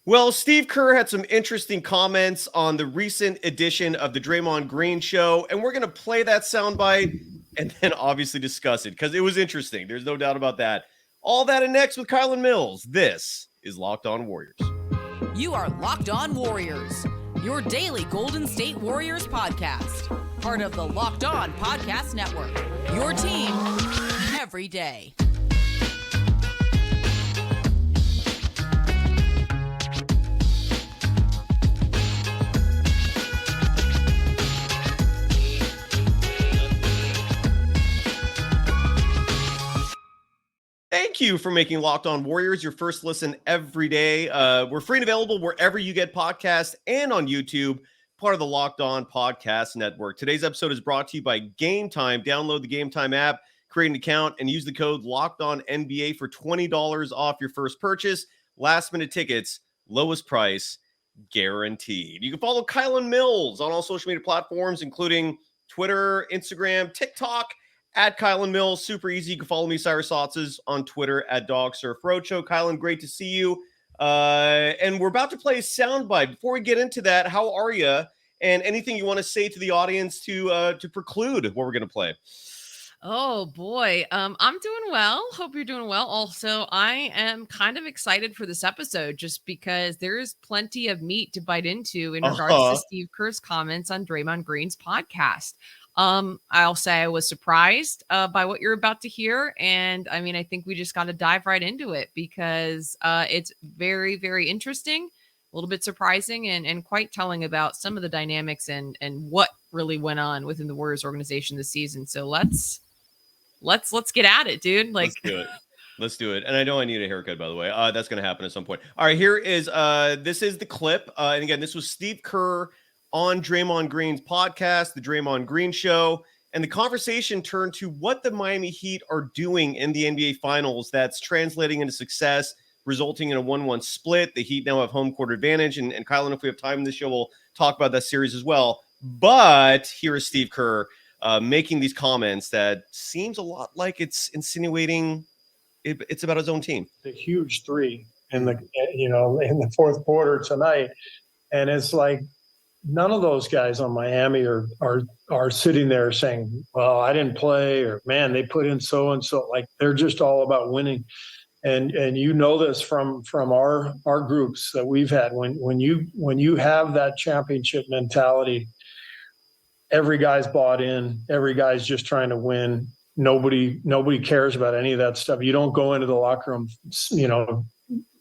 Well, Steve Kerr had some interesting comments on the recent edition of the Draymond Green show, and we're going to play that soundbite and then obviously discuss it because it was interesting. There's no doubt about that. All that and next with Kylen Mills. This is Locked On Warriors. You are Locked On Warriors, your daily Golden State Warriors podcast. Part of the Locked On Podcast Network, your team every day. Thank you for making Locked On Warriors your first listen every day. We're free and available wherever you get podcasts and on YouTube, part of the Locked On Podcast Network. Today's episode is brought to you by Gametime. Download the Gametime app, create an account, and use the code LOCKEDONNBA for $20 off your first purchase. Last-minute tickets, lowest price, guaranteed. You can follow Kylen Mills on all social media platforms, including Twitter, Instagram, TikTok, at Kylen Mills. Super easy. You can follow me, Cyrus Saatsaz, on Twitter at DogSurfRoadshow. Kylen, great to see you. And we're about to play a soundbite. Before we get into that, how are you? And anything you want to say to the audience to preclude what we're going to play? Oh boy. I'm doing well. Hope you're doing well. Also, I am kind of excited for this episode just because there's plenty of meat to bite into in regards to Steve Kerr's comments on Draymond Green's podcast. I'll say I was surprised by what you're about to hear. And I mean, I think we just got to dive right into it because it's very, very interesting, a little bit surprising and quite telling about some of the dynamics and what really went on within the Warriors organization this season. So let's get at it, dude. Like, Let's do it. And I know I need a haircut, by the way. That's going to happen at some point. All right, here is, this is the clip. And again, this was Steve Kerr on Draymond Green's podcast, The Draymond Green Show, and the conversation turned to what the Miami Heat are doing in the NBA Finals that's translating into success, resulting in a 1-1 split. The Heat now have home court advantage, and Kylen, if we have time in this show, we'll talk about that series as well. But here is Steve Kerr making these comments that seems a lot like it's insinuating it's about his own team. The huge three in the fourth quarter tonight, and it's like, none of those guys on Miami are sitting there saying, well, I didn't play, or man, they put in so-and-so. Like, they're just all about winning. And you know this from our groups that we've had. When you have that championship mentality, every guy's bought in, every guy's just trying to win. Nobody cares about any of that stuff. You don't go into the locker room,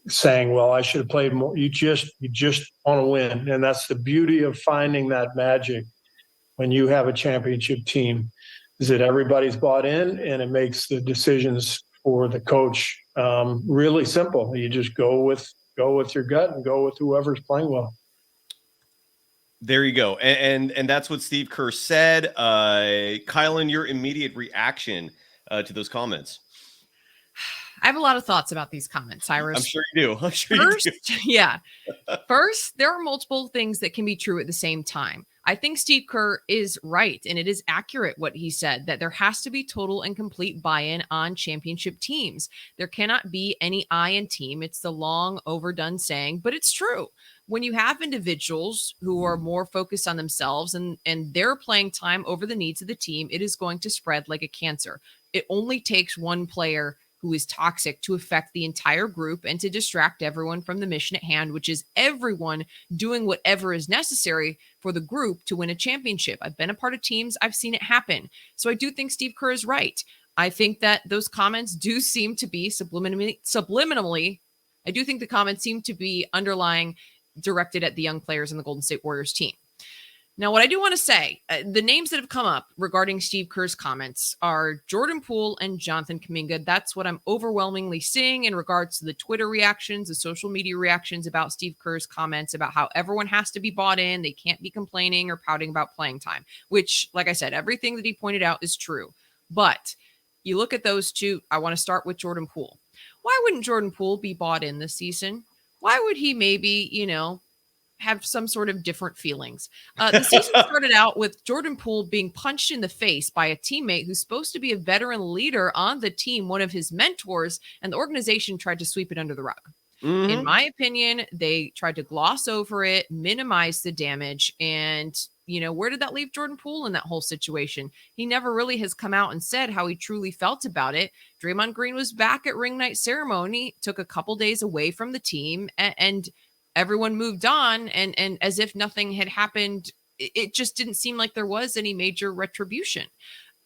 saying, well, I should have played more. You just want to win. And that's the beauty of finding that magic when you have a championship team, is that everybody's bought in, and it makes the decisions for the coach really simple. You just go with your gut and go with whoever's playing well. There you go. And that's what Steve Kerr said. Kylen, your immediate reaction to those comments? I have a lot of thoughts about these comments, Cyrus. I'm sure you do. Yeah. First, there are multiple things that can be true at the same time. I think Steve Kerr is right, and it is accurate what he said, that there has to be total and complete buy-in on championship teams. There cannot be any I in team. It's the long overdone saying, but it's true. When you have individuals who are more focused on themselves and their playing time over the needs of the team, it is going to spread like a cancer. It only takes one player who is toxic to affect the entire group and to distract everyone from the mission at hand, which is everyone doing whatever is necessary for the group to win a championship. I've been a part of teams. I've seen it happen. So I do think Steve Kerr is right. I think that those comments do seem to be subliminally, I do think the comments seem to be underlying directed at the young players in the Golden State Warriors team. Now, what I do want to say, the names that have come up regarding Steve Kerr's comments are Jordan Poole and Jonathan Kuminga. That's what I'm overwhelmingly seeing in regards to the Twitter reactions, the social media reactions about Steve Kerr's comments about how everyone has to be bought in. They can't be complaining or pouting about playing time, which, like I said, everything that he pointed out is true. But you look at those two, I want to start with Jordan Poole. Why wouldn't Jordan Poole be bought in this season? Why would he maybe, have some sort of different feelings? The season started out with Jordan Poole being punched in the face by a teammate who's supposed to be a veteran leader on the team, one of his mentors, and the organization tried to sweep it under the rug. In my opinion, they tried to gloss over it, minimize the damage. And, where did that leave Jordan Poole in that whole situation? He never really has come out and said how he truly felt about it. Draymond Green was back at ring night ceremony, took a couple days away from the team, and everyone moved on. And as if nothing had happened, it just didn't seem like there was any major retribution.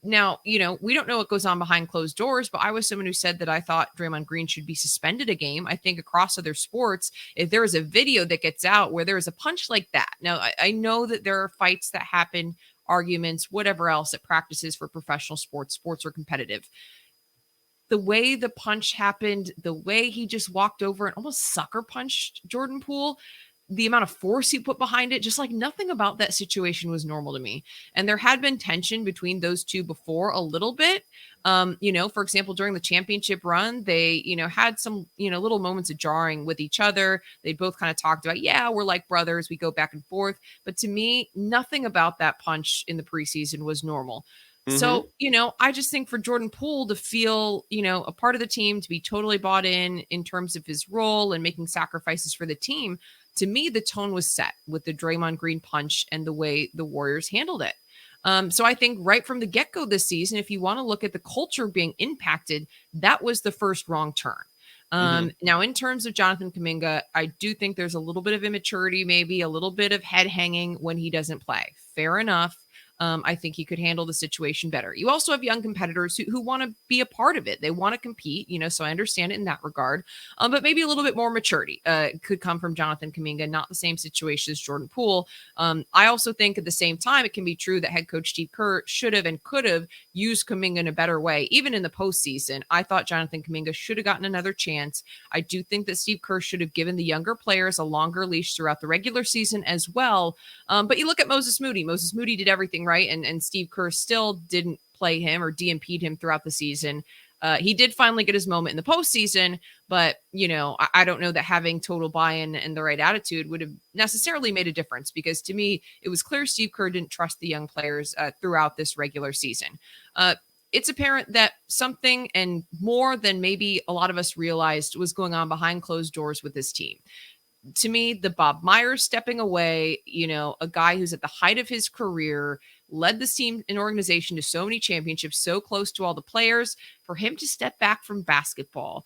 Now, we don't know what goes on behind closed doors, but I was someone who said that I thought Draymond Green should be suspended a game. I think across other sports, if there is a video that gets out where there is a punch like that. Now, I know that there are fights that happen, arguments, whatever else at practices for professional sports. Sports are competitive. The way the punch happened, the way he just walked over and almost sucker punched Jordan Poole, the amount of force he put behind it, just like nothing about that situation was normal to me. And there had been tension between those two before a little bit. For example, during the championship run, they, had some, little moments of jarring with each other. They both kind of talked about, yeah, we're like brothers. We go back and forth. But to me, nothing about that punch in the preseason was normal. So, I just think for Jordan Poole to feel, a part of the team, to be totally bought in terms of his role and making sacrifices for the team, to me, the tone was set with the Draymond Green punch and the way the Warriors handled it. So I think right from the get-go this season, if you want to look at the culture being impacted, that was the first wrong turn. Now, in terms of Jonathan Kuminga, I do think there's a little bit of immaturity, maybe a little bit of head hanging when he doesn't play. Fair enough. I think he could handle the situation better. You also have young competitors who want to be a part of it. They want to compete, so I understand it in that regard. But maybe a little bit more maturity could come from Jonathan Kuminga, not the same situation as Jordan Poole. I also think at the same time, it can be true that head coach Steve Kerr should have and could have used Kuminga in a better way. Even in the postseason, I thought Jonathan Kuminga should have gotten another chance. I do think that Steve Kerr should have given the younger players a longer leash throughout the regular season as well. But you look at Moses Moody. Moses Moody did everything right, and Steve Kerr still didn't play him or DNP'd him throughout the season. He did finally get his moment in the postseason, but, I don't know that having total buy-in and the right attitude would have necessarily made a difference, because to me, it was clear Steve Kerr didn't trust the young players throughout this regular season. It's apparent that something and more than maybe a lot of us realized was going on behind closed doors with this team. To me, the Bob Myers stepping away, a guy who's at the height of his career, led this team and organization to so many championships, so close to all the players, for him to step back from basketball,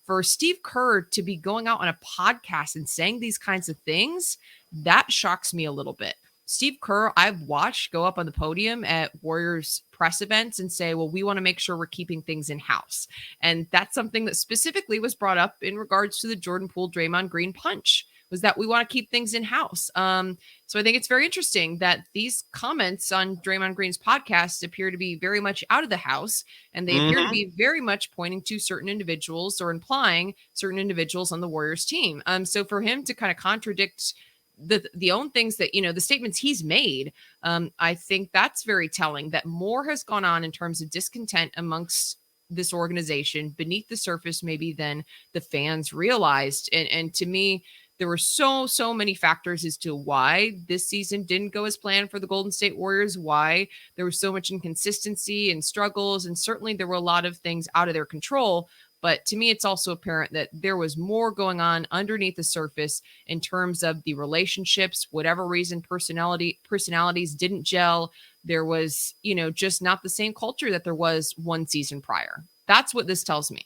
for Steve Kerr to be going out on a podcast and saying these kinds of things, that shocks me a little bit. Steve Kerr, I've watched go up on the podium at Warriors press events and say, well, we want to make sure we're keeping things in-house. And that's something that specifically was brought up in regards to the Jordan Poole, Draymond Green punch, was that we want to keep things in-house. So I think it's very interesting that these comments on Draymond Green's podcast appear to be very much out of the house, and they appear to be very much pointing to certain individuals or implying certain individuals on the Warriors team. So for him to kind of contradict the own things that, the statements he's made, I think that's very telling that more has gone on in terms of discontent amongst this organization beneath the surface, maybe than the fans realized. And to me, there were so many factors as to why this season didn't go as planned for the Golden State Warriors, why there was so much inconsistency and struggles. And certainly there were a lot of things out of their control. But to me, it's also apparent that there was more going on underneath the surface in terms of the relationships, whatever reason, personalities didn't gel. There was, just not the same culture that there was one season prior. That's what this tells me.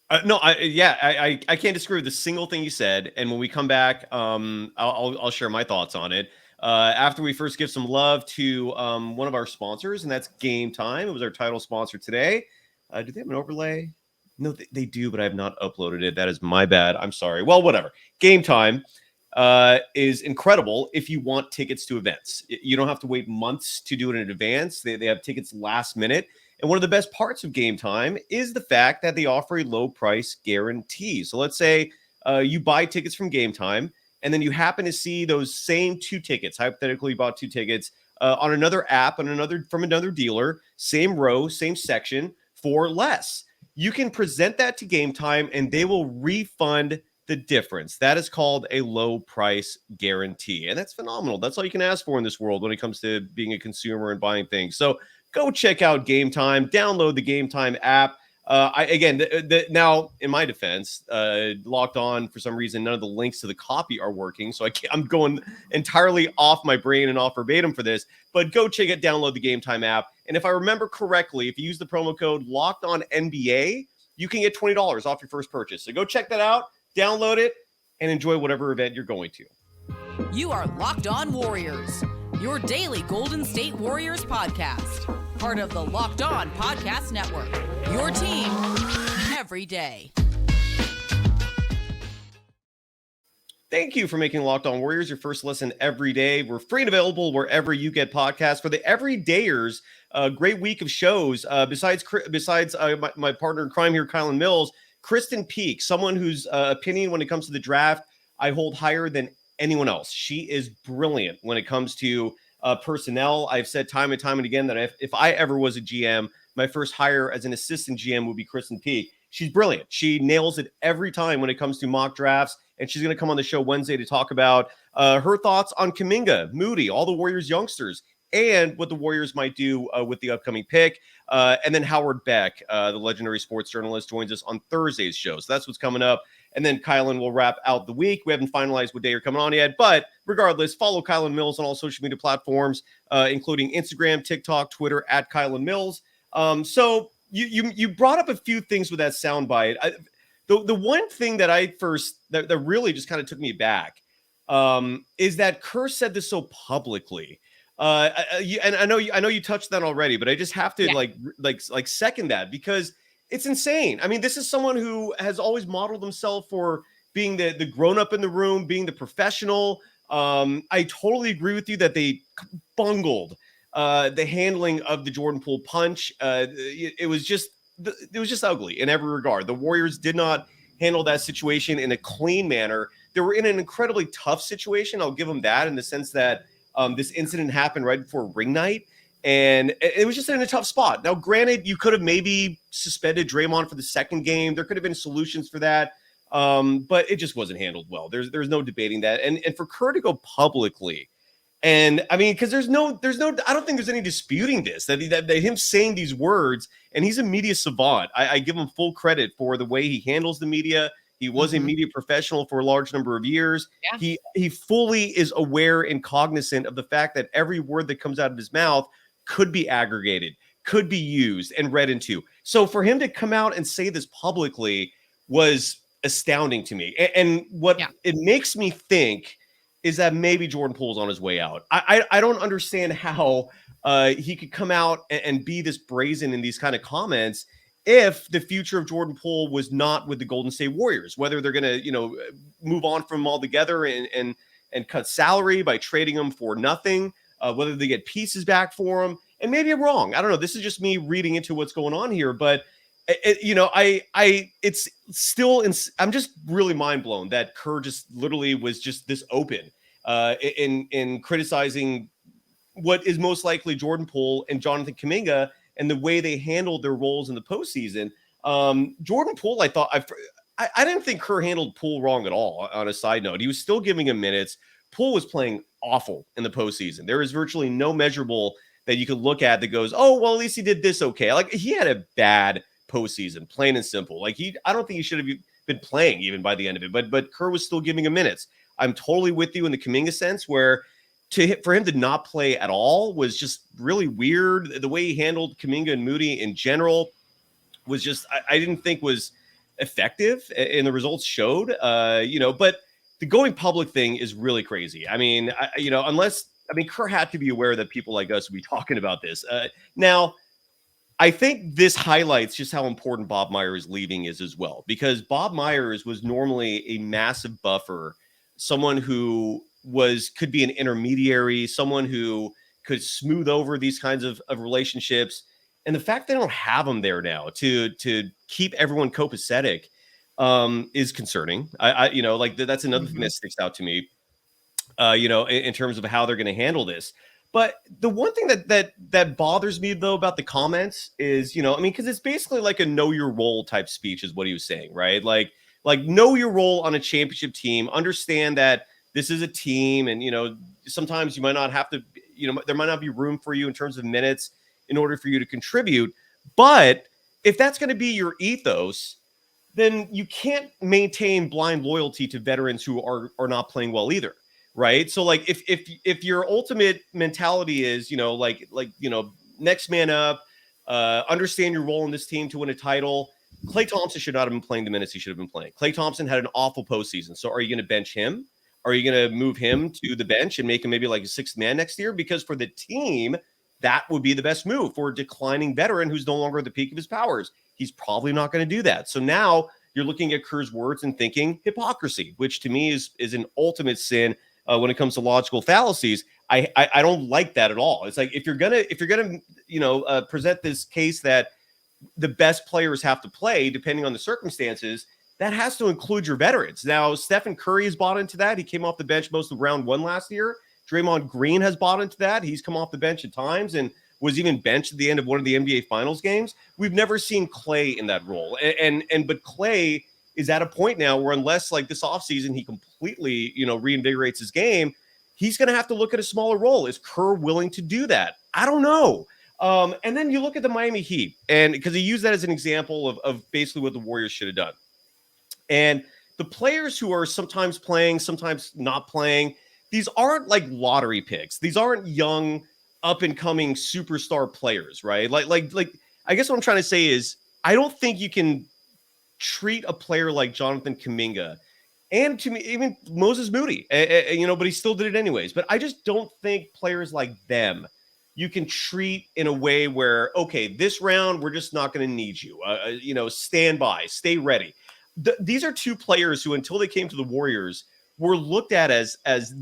I can't disagree with a single thing you said. And when we come back, I'll share my thoughts on it. After we first give some love to one of our sponsors, and that's Gametime. It was our title sponsor today. Do they have an overlay? No, they do, but I have not uploaded it. That is my bad. I'm sorry. Well, whatever. Gametime is incredible if you want tickets to events. You don't have to wait months to do it in advance. They have tickets last minute. And one of the best parts of Gametime is the fact that they offer a low price guarantee. So let's say you buy tickets from Gametime, and then you happen to see those same two tickets. Hypothetically, you bought two tickets on another app, from another dealer, same row, same section, for less. You can present that to Gametime, and they will refund the difference. That is called a low price guarantee. And that's phenomenal. That's all you can ask for in this world when it comes to being a consumer and buying things. So go check out Gametime, download the Gametime app. Now in my defense, Locked On, for some reason, none of the links to the copy are working. So I'm going entirely off my brain and off verbatim for this, but go check it, download the Gametime app. And if I remember correctly, if you use the promo code Locked On NBA, you can get $20 off your first purchase. So go check that out, download it, and enjoy whatever event you're going to. You are Locked On Warriors, your daily Golden State Warriors podcast. Part of the Locked On Podcast Network, your team every day. Thank you for making Locked On Warriors your first listen every day. We're free and available wherever you get podcasts. For the everydayers, a great week of shows. Besides my partner in crime here, Kylen Mills, Kristen Peak, someone whose opinion when it comes to the draft I hold higher than anyone else. She is brilliant when it comes to personnel. I've said time and time and again that if I ever was a GM, my first hire as an assistant GM would be Kristen Peak. She's brilliant. She nails it every time when it comes to mock drafts, and she's going to come on the show Wednesday to talk about her thoughts on Kuminga, Moody, all the Warriors youngsters, and what the Warriors might do with the upcoming pick. And then Howard Beck, the legendary sports journalist, joins us on Thursday's show. So that's what's coming up. And then Kylen will wrap out the week. We haven't finalized what day you're coming on yet, but regardless, follow Kylen Mills on all social media platforms, including Instagram, TikTok, Twitter, at Kylen Mills. So you brought up a few things with that soundbite. The one thing that that really just kind of took me back is that Kerr said this so publicly. And I know you touched that already, but I just have to like second that, because it's insane. I mean, this is someone who has always modeled himself for being the grown up in the room, being the professional. I totally agree with you that they bungled the handling of the Jordan Poole punch. It was just ugly in every regard. The Warriors did not handle that situation in a clean manner. They were in an incredibly tough situation. I'll give them that, in the sense that this incident happened right before ring night, and it was just in a tough spot. Now, granted, you could have maybe suspended Draymond for the second game. There could have been solutions for that, but it just wasn't handled well. There's no debating that. And for Kerr to go publicly, and I mean, because there's no, I don't think there's any disputing this, that him saying these words, and he's a media savant. I give him full credit for the way he handles the media. He was a media professional for a large number of years. Yeah. He fully is aware and cognizant of the fact that every word that comes out of his mouth could be aggregated, could be used and read into. So for him to come out and say this publicly was astounding to me. And what it makes me think is that maybe Jordan Poole's on his way out. I don't understand how he could come out and be this brazen in these kind of comments if the future of Jordan Poole was not with the Golden State Warriors, whether they're going to, move on from him altogether and cut salary by trading him for nothing, whether they get pieces back for him. And maybe I'm wrong. I don't know. This is just me reading into what's going on here, but it's still, I'm just really mind blown that Kerr just literally was just this open in criticizing what is most likely Jordan Poole and Jonathan Kuminga and the way they handled their roles in the postseason. Jordan Poole, I didn't think Kerr handled Poole wrong at all. On a side note, he was still giving him minutes. Poole was playing awful in the postseason. There is virtually no measurable that you could look at that goes, oh, well, at least he did this okay. Like, he had a bad postseason, plain and simple. Like, I don't think he should have been playing even by the end of it, but Kerr was still giving him minutes. I'm totally with you in the Kuminga sense, where for him to not play at all was just really weird. The way he handled Kuminga and Moody in general was just, I didn't think was effective, and the results showed, but the going public thing is really crazy. I mean, Kerr had to be aware that people like us would be talking about this. Now, I think this highlights just how important Bob Myers leaving is as well, because Bob Myers was normally a massive buffer, someone who could be an intermediary, someone who could smooth over these kinds of relationships. And the fact they don't have him there now to keep everyone copacetic is concerning. That's another thing that sticks out to me, in terms of how they're going to handle this. But the one thing that bothers me, though, about the comments is, because it's basically like a know your role type speech is what he was saying, right? Like know your role on a championship team, understand that this is a team, and, sometimes you might not have to, there might not be room for you in terms of minutes in order for you to contribute. But if that's going to be your ethos, then you can't maintain blind loyalty to veterans who are not playing well either, right? So like if your ultimate mentality is, next man up, understand your role in this team to win a title, Klay Thompson should not have been playing the minutes he should have been playing. Klay Thompson had an awful postseason. So are you going to bench him? Are you going to move him to the bench and make him maybe like a sixth man next year? Because for the team, that would be the best move for a declining veteran who's no longer at the peak of his powers. He's probably not going to do that. So now you're looking at Kerr's words and thinking hypocrisy, which to me is an ultimate sin when it comes to logical fallacies. I don't like that at all. It's like if you're gonna present this case that the best players have to play depending on the circumstances, that has to include your veterans. Now, Stephen Curry has bought into that. He came off the bench most of round one last year. Draymond Green has bought into that. He's come off the bench at times and was even benched at the end of one of the NBA Finals games. We've never seen Klay in that role. But Klay is at a point now where unless like this offseason he completely, reinvigorates his game, he's going to have to look at a smaller role. Is Kerr willing to do that? I don't know. And then you look at the Miami Heat, and because he used that as an example of basically what the Warriors should have done. And the players who are sometimes playing, sometimes not playing, these aren't like lottery picks. These aren't young, up and coming superstar players, right? Like, I guess what I'm trying to say is I don't think you can treat a player like Jonathan Kuminga, and to me, even Moses Moody, but he still did it anyways. But I just don't think players like them you can treat in a way where, okay, this round, we're just not going to need you. Stand by, stay ready. These are two players who, until they came to the Warriors, were looked at as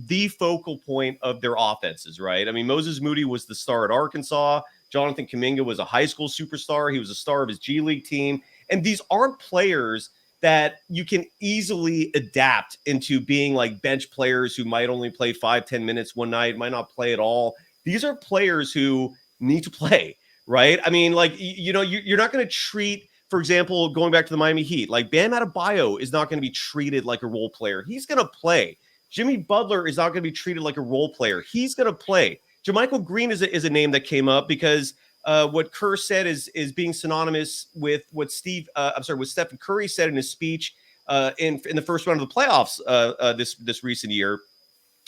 the focal point of their offenses, right? I mean, Moses Moody was the star at Arkansas. Jonathan Kuminga was a high school superstar. He was a star of his G League team. And these aren't players that you can easily adapt into being like bench players who might only play 5-10 minutes one night, might not play at all. These are players who need to play, right? I mean, like, you're not going to treat, for example, going back to the Miami Heat, like Bam Adebayo is not going to be treated like a role player. He's going to play. Jimmy Butler is not going to be treated like a role player. He's going to play. JaMychal Green is a name that came up because what Kerr said is being synonymous with what what Stephen Curry said in his speech in the first round of the playoffs this recent year,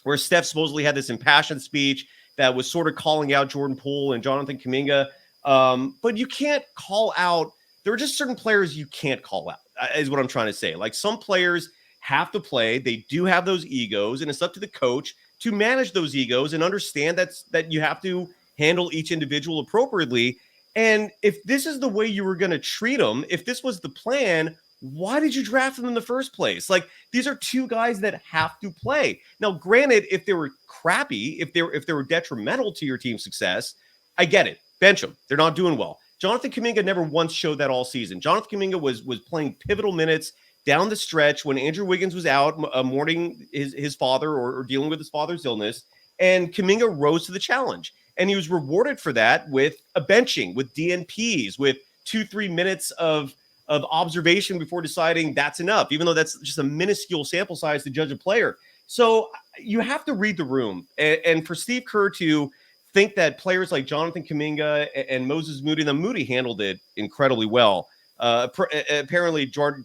where Steph supposedly had this impassioned speech that was sort of calling out Jordan Poole and Jonathan Kuminga. But you can't call out. There are just certain players you can't call out, is what I'm trying to say. Like, some players have to play. They do have those egos, and it's up to the coach to manage those egos and understand that you have to handle each individual appropriately. And if this is the way you were going to treat them, if this was the plan, why did you draft them in the first place? Like, these are two guys that have to play. Now, granted, if they were crappy, if they were detrimental to your team's success, I get it. Bench them. They're not doing well. Jonathan Kuminga never once showed that all season. Jonathan Kuminga was playing pivotal minutes down the stretch when Andrew Wiggins was out mourning his father or dealing with his father's illness, and Kuminga rose to the challenge. And he was rewarded for that with a benching, with DNPs, with 2-3 minutes of observation before deciding that's enough, even though that's just a minuscule sample size to judge a player. So you have to read the room. And for Steve Kerr to think that players like Jonathan Kuminga and Moses Moody, the Moody handled it incredibly well. Apparently, Jonathan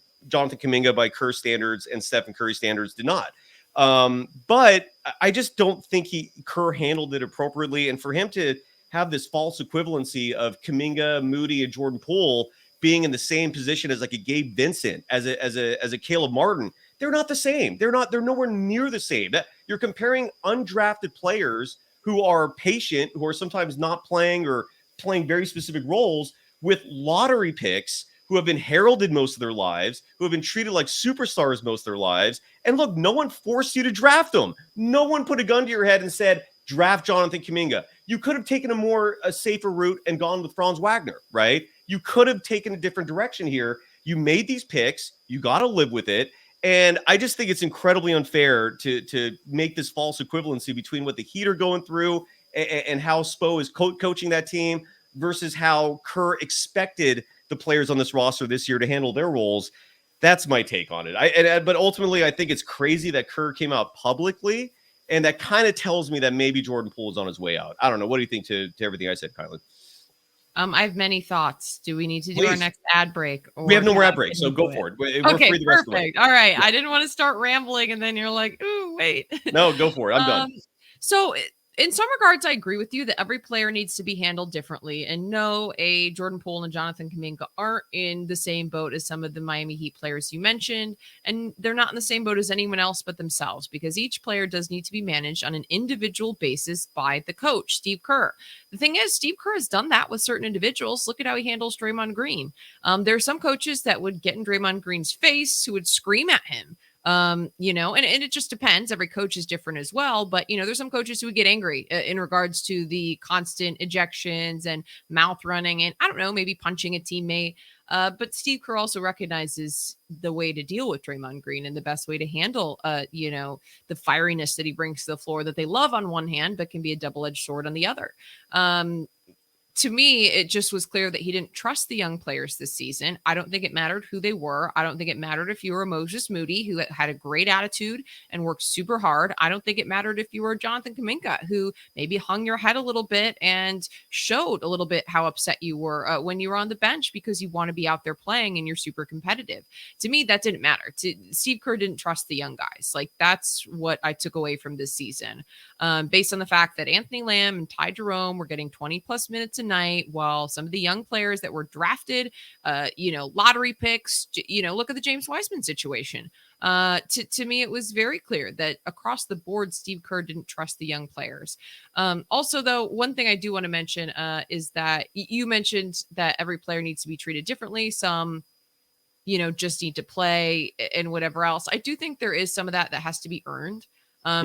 Kuminga, by Kerr standards and Stephen Curry standards, did not. But I just don't think Kerr handled it appropriately. And for him to have this false equivalency of Kuminga, Moody, and Jordan Poole being in the same position as like a Gabe Vincent, as a Caleb Martin, they're not the same. They're nowhere near the same. You're comparing undrafted players who are patient, who are sometimes not playing or playing very specific roles, with lottery picks who have been heralded most of their lives, who have been treated like superstars most of their lives. And look, no one forced you to draft them. No one put a gun to your head and said, draft Jonathan Kuminga. You could have taken a safer route and gone with Franz Wagner, right? You could have taken a different direction here. You made these picks. You got to live with it. And I just think it's incredibly unfair to make this false equivalency between what the Heat are going through and how Spo is coaching that team versus how Kerr expected the players on this roster this year to handle their roles. That's my take on it. But ultimately, I think it's crazy that Kerr came out publicly, and that kind of tells me that maybe Jordan Poole is on his way out. I don't know. What do you think to everything I said, Kylen? I have many thoughts. Do we need to do our Please. next ad break? We have no can more I ad break, get so into go it? for it. We're Okay, free the rest of the way. perfect. All right. Yeah. I didn't want to start rambling, and then you're like, "Ooh, wait." No, go for it. I'm done. So in some regards, I agree with you that every player needs to be handled differently. And no, a Jordan Poole and Jonathan Kuminga aren't in the same boat as some of the Miami Heat players you mentioned. And they're not in the same boat as anyone else but themselves, because each player does need to be managed on an individual basis by the coach, Steve Kerr. The thing is, Steve Kerr has done that with certain individuals. Look at how he handles Draymond Green. There are some coaches that would get in Draymond Green's face, who would scream at him. And it just depends. Every coach is different as well. But, there's some coaches who would get angry in regards to the constant ejections and mouth running and, I don't know, maybe punching a teammate. But Steve Kerr also recognizes the way to deal with Draymond Green and the best way to handle, the fieriness that he brings to the floor that they love on one hand, but can be a double-edged sword on the other. To me, it just was clear that he didn't trust the young players this season. I don't think it mattered who they were. I don't think it mattered if you were Moses Moody, who had a great attitude and worked super hard. I don't think it mattered if you were Jonathan Kuminga, who maybe hung your head a little bit and showed a little bit how upset you were when you were on the bench because you want to be out there playing and you're super competitive. To me, that didn't matter. Steve Kerr didn't trust the young guys. Like, that's what I took away from this season, based on the fact that Anthony Lamb and Ty Jerome were getting 20 plus minutes a night, while some of the young players that were drafted, lottery picks, look at the James Wiseman situation. To me, it was very clear that across the board, Steve Kerr didn't trust the young players. Also, though, one thing I do want to mention is that you mentioned that every player needs to be treated differently. Some just need to play and whatever else. I do think there is some of that has to be earned.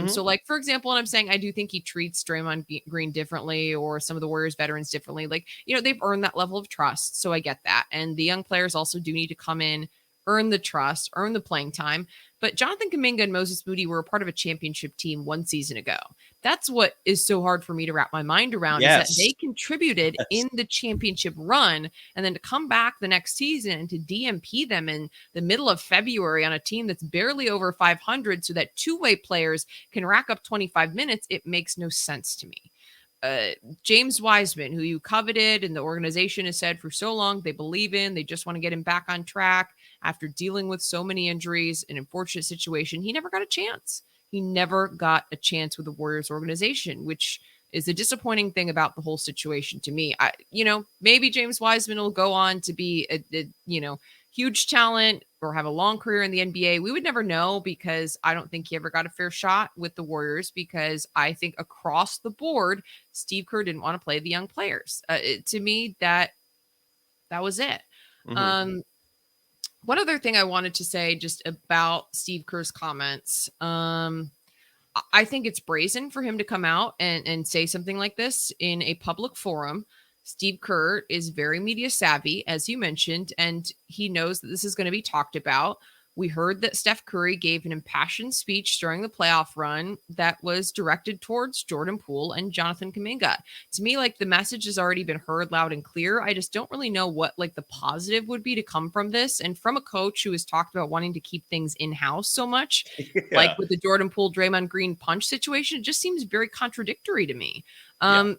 So like, for example, and I'm saying, I do think he treats Draymond Green differently, or some of the Warriors veterans differently. Like, they've earned that level of trust. So I get that. And the young players also do need to come in, earn the trust, earn the playing time. But Jonathan Kuminga and Moses Moody were a part of a championship team one season ago. That's what is so hard for me to wrap my mind around, is that they contributed in the championship run, and then to come back the next season and to DMP them in the middle of February on a team that's barely over 500 so that two-way players can rack up 25 minutes, it makes no sense to me. James Wiseman, who you coveted and the organization has said for so long they believe in, they just want to get him back on track after dealing with so many injuries, an unfortunate situation, he never got a chance. He never got a chance with the Warriors organization, which is a disappointing thing about the whole situation to me. Maybe James Wiseman will go on to be a huge talent or have a long career in the NBA. We would never know, because I don't think he ever got a fair shot with the Warriors, because I think across the board, Steve Kerr didn't want to play the young players. To me, that was it. One other thing I wanted to say just about Steve Kerr's comments. I think it's brazen for him to come out and say something like this in a public forum. Steve Kerr is very media savvy, as you mentioned, and he knows that this is going to be talked about. We heard that Steph Curry gave an impassioned speech during the playoff run that was directed towards Jordan Poole and Jonathan Kuminga. To me, like, the message has already been heard loud and clear. I just don't really know what the positive would be to come from this. And from a coach who has talked about wanting to keep things in-house so much, like with the Jordan Poole, Draymond Green punch situation, it just seems very contradictory to me.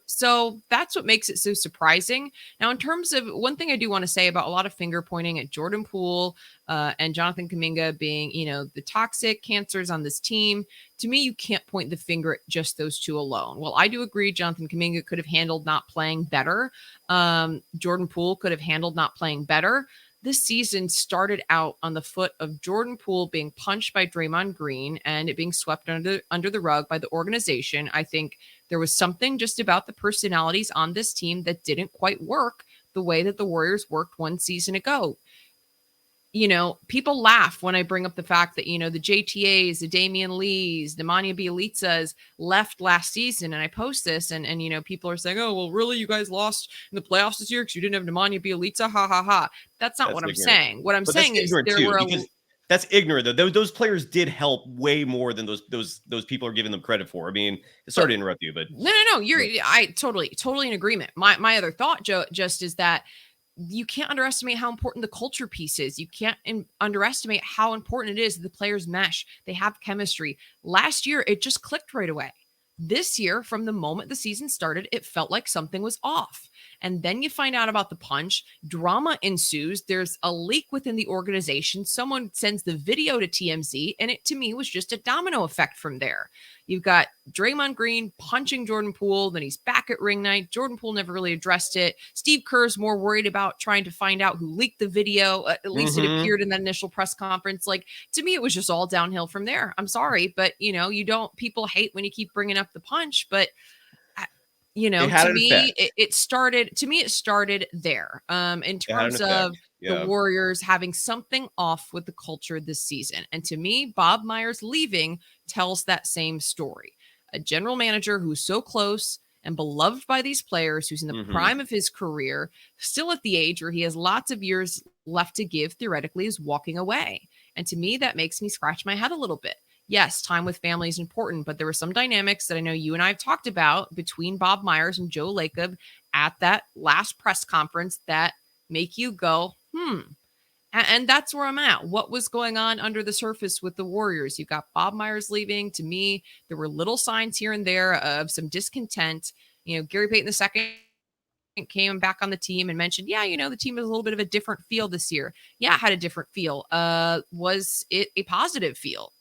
So that's what makes it so surprising. Now, in terms of one thing I do want to say about a lot of finger pointing at Jordan Poole and Jonathan Kuminga being, the toxic cancers on this team, to me, you can't point the finger at just those two alone. Well, I do agree Jonathan Kuminga could have handled not playing better. Jordan Poole could have handled not playing better. This season started out on the foot of Jordan Poole being punched by Draymond Green and it being swept under the rug by the organization. I think there was something just about the personalities on this team that didn't quite work the way that the Warriors worked one season ago. People laugh when I bring up the fact that, the JTAs, the Damian Lees, the Nemanja Bjelica's left last season. And I post this and people are saying, oh, well, really? You guys lost in the playoffs this year because you didn't have Nemanja Bjelica? Ha, ha, ha. That's not what I'm saying. What I'm saying is there were that's ignorant, though. Those players did help way more than those people are giving them credit for. I mean, sorry to interrupt you, but no. I totally in agreement. My other thought, Joe, just is that you can't underestimate how important the culture piece is. You can't underestimate how important it is that the players mesh. They have chemistry. Last year, it just clicked right away. This year, from the moment the season started, it felt like something was off. And then you find out about the punch. Drama ensues. There's a leak within the organization. Someone sends the video to TMZ, and it, to me, was just a domino effect from there. You've got Draymond Green punching Jordan Poole. Then he's back at ring night. Jordan Poole never really addressed it. Steve Kerr's more worried about trying to find out who leaked the video. At least it appeared in that initial press conference. Like, to me, it was just all downhill from there. I'm sorry, but people hate when you keep bringing up the punch, but to me, it started there. In terms of the Warriors having something off with the culture this season. And to me, Bob Myers leaving tells that same story. A general manager who's so close and beloved by these players, who's in the prime of his career, still at the age where he has lots of years left to give, theoretically, is walking away. And to me, that makes me scratch my head a little bit. Yes, time with family is important, but there were some dynamics that I know you and I have talked about between Bob Myers and Joe Lacob at that last press conference that make you go, And that's where I'm at. What was going on under the surface with the Warriors? You got Bob Myers leaving. To me, there were little signs here and there of some discontent. Gary Payton II came back on the team and mentioned, the team has a little bit of a different feel this year. Yeah, it had a different feel. Was it a positive feel?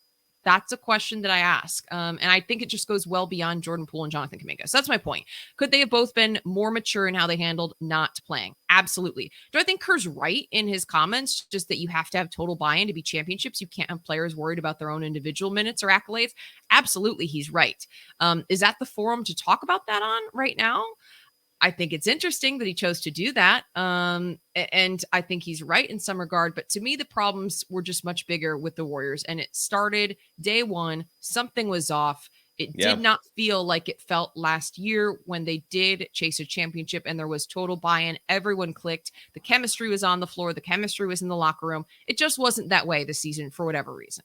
That's a question that I ask. And I think it just goes well beyond Jordan Poole and Jonathan Kuminga. So that's my point. Could they have both been more mature in how they handled not playing? Absolutely. Do I think Kerr's right in his comments, just that you have to have total buy-in to be championships? You can't have players worried about their own individual minutes or accolades? Absolutely, he's right. Is that the forum to talk about that on right now? I think it's interesting that he chose to do that. And I think he's right in some regard. But to me, the problems were just much bigger with the Warriors. And it started day one. Something was off. It did not feel like it felt last year when they did chase a championship and there was total buy-in. Everyone clicked. The chemistry was on the floor. The chemistry was in the locker room. It just wasn't that way this season for whatever reason.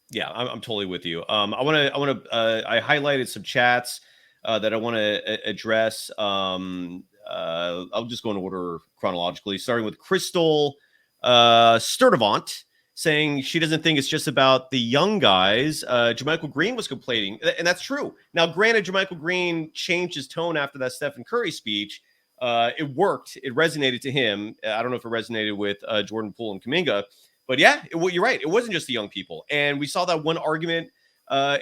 Yeah, I'm totally with you. I highlighted some chats that I want to address. I'll just go in order chronologically, starting with Crystal Sturdivant saying she doesn't think it's just about the young guys. JaMychal Green was complaining, and that's true. Now, granted, JaMychal Green changed his tone after that Stephen Curry speech. It worked. It resonated to him. I don't know if it resonated with Jordan Poole and Kuminga, but you're right. It wasn't just the young people. And we saw that one argument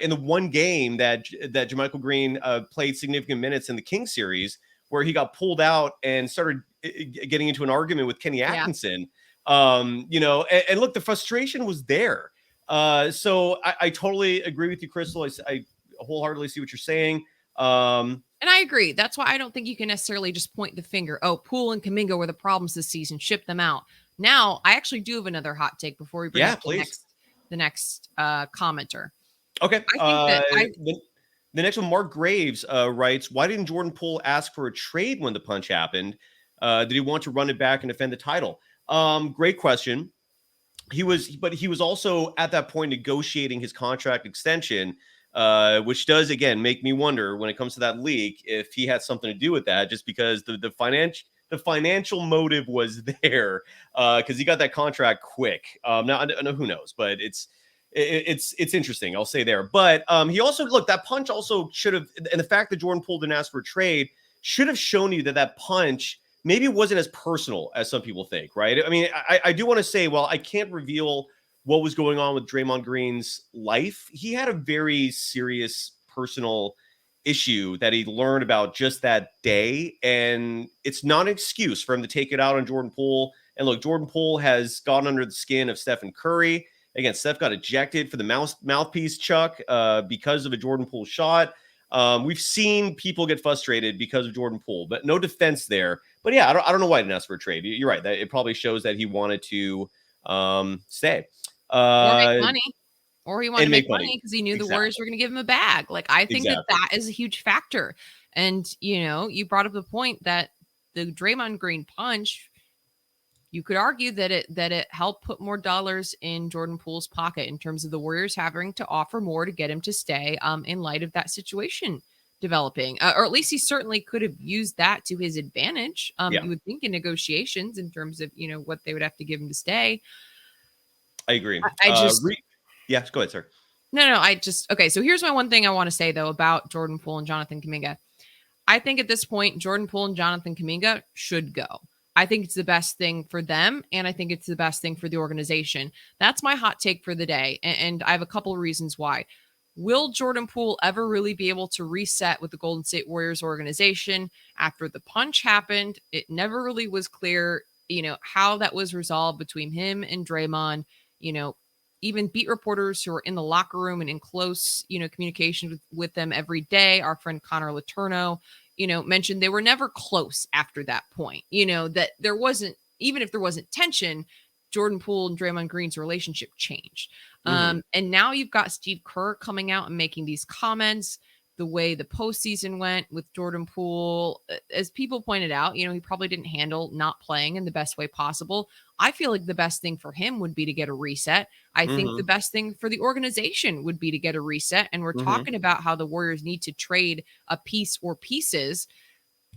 in the one game that JaMychal Green played significant minutes in the Kings series, where he got pulled out and started getting into an argument with Kenny Atkinson. And look, the frustration was there. So I totally agree with you, Crystal. I wholeheartedly see what you're saying. And I agree. That's why I don't think you can necessarily just point the finger. Oh, Poole and Kuminga were the problems this season. Ship them out. Now, I actually do have another hot take before we bring up the next commenter. Okay. The next one, Mark Graves writes, why didn't Jordan Poole ask for a trade when the punch happened? Did he want to run it back and defend the title? Great question. He was also at that point negotiating his contract extension, which does, again, make me wonder when it comes to that leak, if he had something to do with that, just because the financial motive was there, because he got that contract quick. Now, I know who knows, but it's interesting. I'll say there. But he also, look, that punch also should have, and the fact that Jordan Poole didn't ask for a trade should have shown you that punch maybe wasn't as personal as some people think, right? I mean, I do want to say, well, I can't reveal what was going on with Draymond Green's life. He had a very serious personal issue that he learned about just that day, and it's not an excuse for him to take it out on Jordan Poole. And look, Jordan Poole has gone under the skin of Stephen Curry. Again, Steph got ejected for the mouthpiece chuck because of a Jordan Poole shot. We've seen people get frustrated because of Jordan Poole, but no defense there. But yeah, I don't know why he didn't ask for a trade. You're right. That it probably shows that he wanted to stay. Or make money. Or he wanted to make money because he knew the Warriors were going to give him a bag. Like, I think that is a huge factor. And, you brought up the point that the Draymond Green punch, you could argue that it helped put more dollars in Jordan Poole's pocket in terms of the Warriors having to offer more to get him to stay in light of that situation developing. Or at least he certainly could have used that to his advantage. You would think in negotiations in terms of, what they would have to give him to stay. I agree. Yeah, go ahead, sir. No, okay. So here's my one thing I want to say, though, about Jordan Poole and Jonathan Kuminga. I think at this point, Jordan Poole and Jonathan Kuminga should go. I think it's the best thing for them, and I think it's the best thing for the organization. That's my hot take for the day, and I have a couple of reasons why. Will Jordan Poole ever really be able to reset with the Golden State Warriors organization? After the punch happened, it never really was clear, how that was resolved between him and Draymond. Even beat reporters who are in the locker room and in close, communication with them every day. Our friend Connor Letourneau, mentioned they were never close after that point. That there wasn't, even if there wasn't tension, Jordan Poole and Draymond Green's relationship changed. And now you've got Steve Kerr coming out and making these comments. The way the postseason went with Jordan Poole, as people pointed out, he probably didn't handle not playing in the best way possible. I feel like the best thing for him would be to get a reset. I think the best thing for the organization would be to get a reset. And we're talking about how the Warriors need to trade a piece or pieces.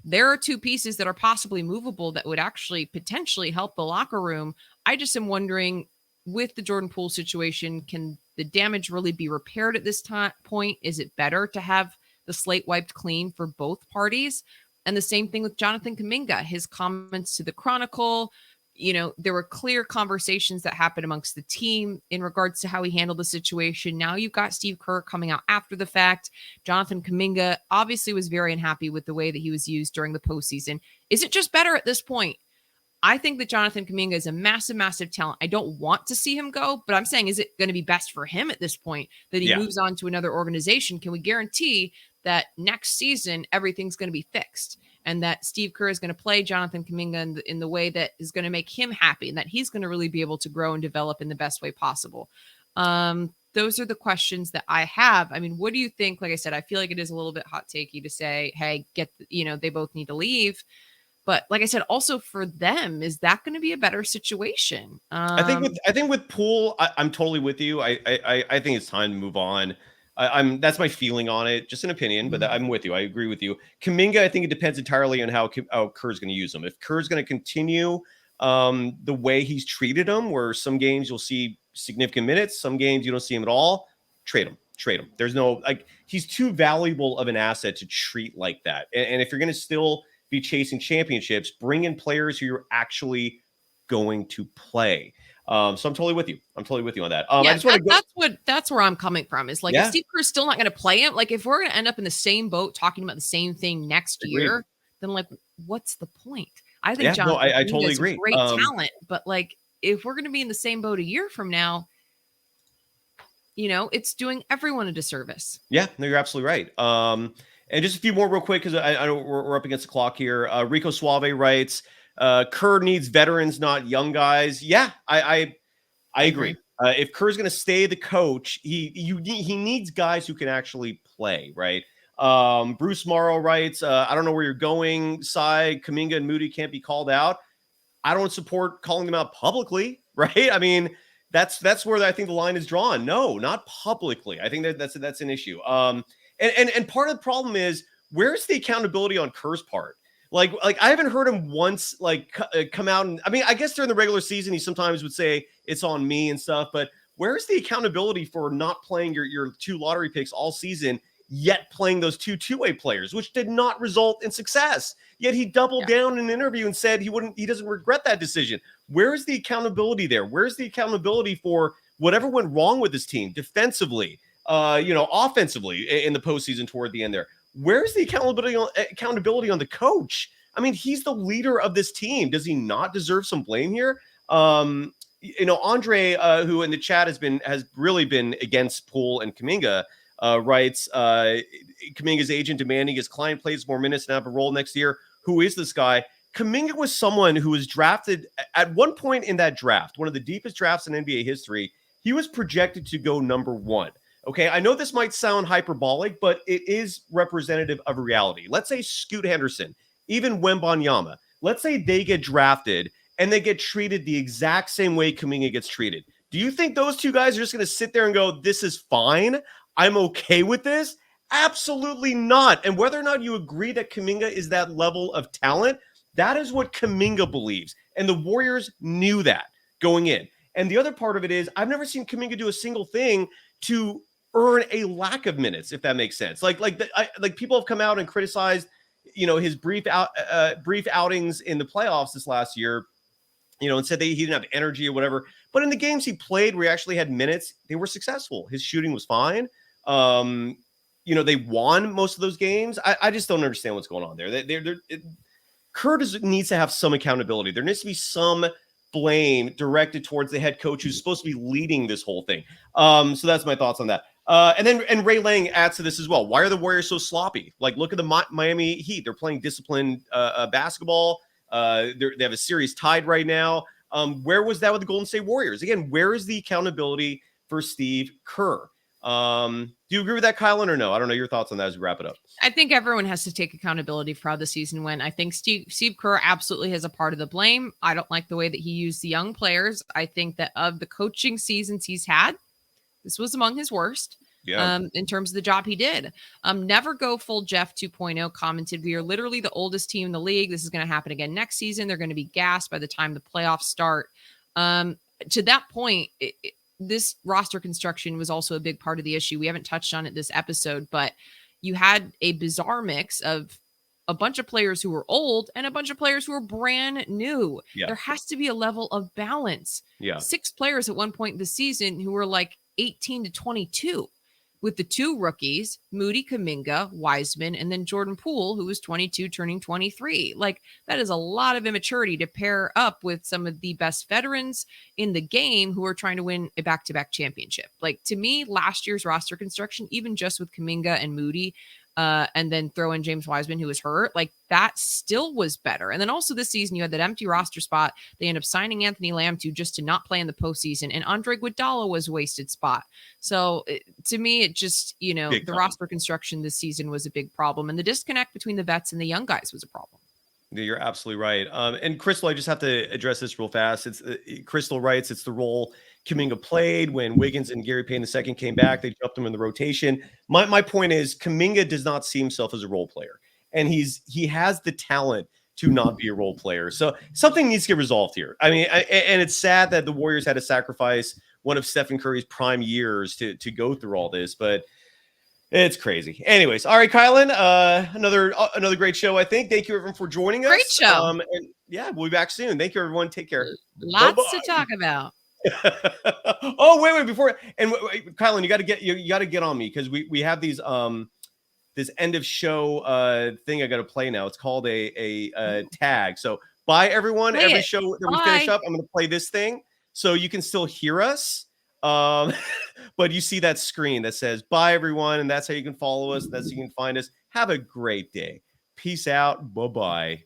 There are two pieces that are possibly movable that would actually potentially help the locker room. I just am wondering, with the Jordan Poole situation, can the damage really be repaired at this point? Is it better to have the slate wiped clean for both parties? And the same thing with Jonathan Kuminga, his comments to the Chronicle. There were clear conversations that happened amongst the team in regards to how he handled the situation. Now you've got Steve Kerr coming out after the fact. Jonathan Kuminga obviously was very unhappy with the way that he was used during the postseason. Is it just better at this point? I think that Jonathan Kuminga is a massive, massive talent. I don't want to see him go, but I'm saying, is it going to be best for him at this point that he moves on to another organization? Can we guarantee that next season everything's going to be fixed and that Steve Kerr is going to play Jonathan Kuminga in the way that is going to make him happy and that he's going to really be able to grow and develop in the best way possible? Those are the questions that I have. I mean, what do you think? Like I said, I feel like it is a little bit hot takey to say, hey, they both need to leave. But like I said, also for them, is that going to be a better situation? I think with Poole, I'm totally with you. I think it's time to move on. That's my feeling on it, just an opinion, but I'm with you. I agree with you. Kuminga, I think it depends entirely on how Kerr's going to use him. If Kerr's going to continue the way he's treated him, where some games you'll see significant minutes, some games you don't see him at all, trade him. There's no, he's too valuable of an asset to treat like that. And if you're going to still be chasing championships, bring in players who you're actually going to play. So I'm totally with you. on that. I just want to that's where I'm coming from. Is if Steve Kerr's still not going to play him, if we're going to end up in the same boat talking about the same thing next year, then what's the point? I think I totally agree. Great talent, but if we're going to be in the same boat a year from now, it's doing everyone a disservice. Yeah, no, you're absolutely right. And just a few more real quick, because I know we're up against the clock here. Rico Suave writes, Kerr needs veterans, not young guys. Yeah, I agree. If Kerr's going to stay the coach, he needs guys who can actually play, right? Bruce Morrow writes, I don't know where you're going. Cy, Kuminga, and Moody can't be called out. I don't support calling them out publicly, right? I mean, that's where I think the line is drawn. No, not publicly. I think that's an issue. And part of the problem is, where's the accountability on Kerr's part? Like I haven't heard him once come out and, I mean, I guess during the regular season he sometimes would say it's on me and stuff, but where's the accountability for not playing your two lottery picks all season, yet playing those two-way players, which did not result in success? Yet he doubled down in an interview and said he doesn't regret that decision. Where is the accountability there? Where's the accountability for whatever went wrong with this team defensively? Offensively in the postseason toward the end there. Where's the accountability on the coach? I mean, he's the leader of this team. Does he not deserve some blame here? Andre, who in the chat has really been against Poole and Kuminga, writes, Kuminga's agent demanding his client plays more minutes and have a role next year. Who is this guy? Kuminga was someone who was drafted at one point in that draft, one of the deepest drafts in NBA history. He was projected to go number 1. Okay, I know this might sound hyperbolic, but it is representative of reality. Let's say Scoot Henderson, even Wembanyama, let's say they get drafted and they get treated the exact same way Kuminga gets treated. Do you think those two guys are just going to sit there and go, this is fine, I'm okay with this? Absolutely not. And whether or not you agree that Kuminga is that level of talent, that is what Kuminga believes. And the Warriors knew that going in. And the other part of it is, I've never seen Kuminga do a single thing to earn a lack of minutes, if that makes sense. Like people have come out and criticized his brief outings in the playoffs this last year, and said that he didn't have energy or whatever. But in the games he played where he actually had minutes, they were successful. His shooting was fine. They won most of those games. I just don't understand what's going on there. Kerr needs to have some accountability. There needs to be some blame directed towards the head coach who's supposed to be leading this whole thing. So that's my thoughts on that. And Ray Lang adds to this as well. Why are the Warriors so sloppy? Like, look at the Miami Heat. They're playing disciplined basketball. They have a series tied right now. Where was that with the Golden State Warriors? Again, where is the accountability for Steve Kerr? Do you agree with that, Kylen, or no? I don't know your thoughts on that as we wrap it up. I think everyone has to take accountability for how the season went. I think Steve Kerr absolutely has a part of the blame. I don't like the way that he used the young players. I think that of the coaching seasons he's had, this was among his worst. Yeah. In terms of the job he did. Never go full Jeff 2.0 commented, we are literally the oldest team in the league. This is going to happen again next season. They're going to be gassed by the time the playoffs start. To that point, this roster construction was also a big part of the issue. We haven't touched on it this episode, but you had a bizarre mix of a bunch of players who were old and a bunch of players who were brand new. Yeah. There has to be a level of balance. Yeah. 6 players at one point this season who were like 18 to 22. With the 2 rookies, Moody, Kuminga, Wiseman, and then Jordan Poole, who was 22 turning 23. Like, that is a lot of immaturity to pair up with some of the best veterans in the game who are trying to win a back-to-back championship. Like, to me, last year's roster construction, even just with Kuminga and Moody, and then throw in James Wiseman, who was hurt, like, that still was better. And then also this season, you had that empty roster spot. They end up signing Anthony Lamb just to not play in the postseason. And Andre Iguodala was a wasted spot. So to me, it just, the roster construction this season was a big problem. And the disconnect between the vets and the young guys was a problem. Yeah, you're absolutely right. And Crystal, I just have to address this real fast. It's Crystal writes, it's the role Kuminga played when Wiggins and Gary Payne II came back. They jumped him in the rotation. My point is Kuminga does not see himself as a role player, and he has the talent to not be a role player. So something needs to get resolved here. I mean, and it's sad that the Warriors had to sacrifice one of Stephen Curry's prime years to go through all this, but it's crazy. Anyways, all right, Kylen, another great show, I think. Thank you, everyone, for joining us. Great show. And yeah, we'll be back soon. Thank you, everyone. Take care. Lots Bye-bye. to talk about. Oh, wait, before Kylen, you got to get on me because we have these this end of show thing I got to play now. It's called a tag. So bye, everyone. Every show that we finish up, I'm going to play this thing so you can still hear us. But you see that screen that says bye, everyone, and that's how you can follow us. That's how you can find us. Have a great day. Peace out. Bye-bye.